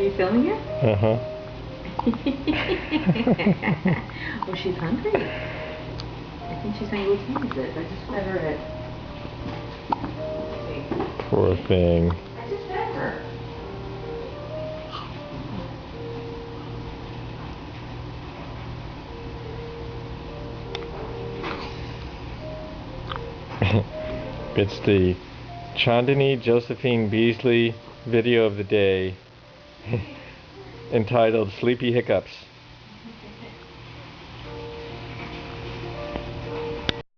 you filming it? Uh-huh. Oh, she's hungry. I think she's going to go tease it. I just fed her it. Poor thing. I just fed her. It's the Chandani Josephine Beasley video of the day entitled Sleepy Hiccups.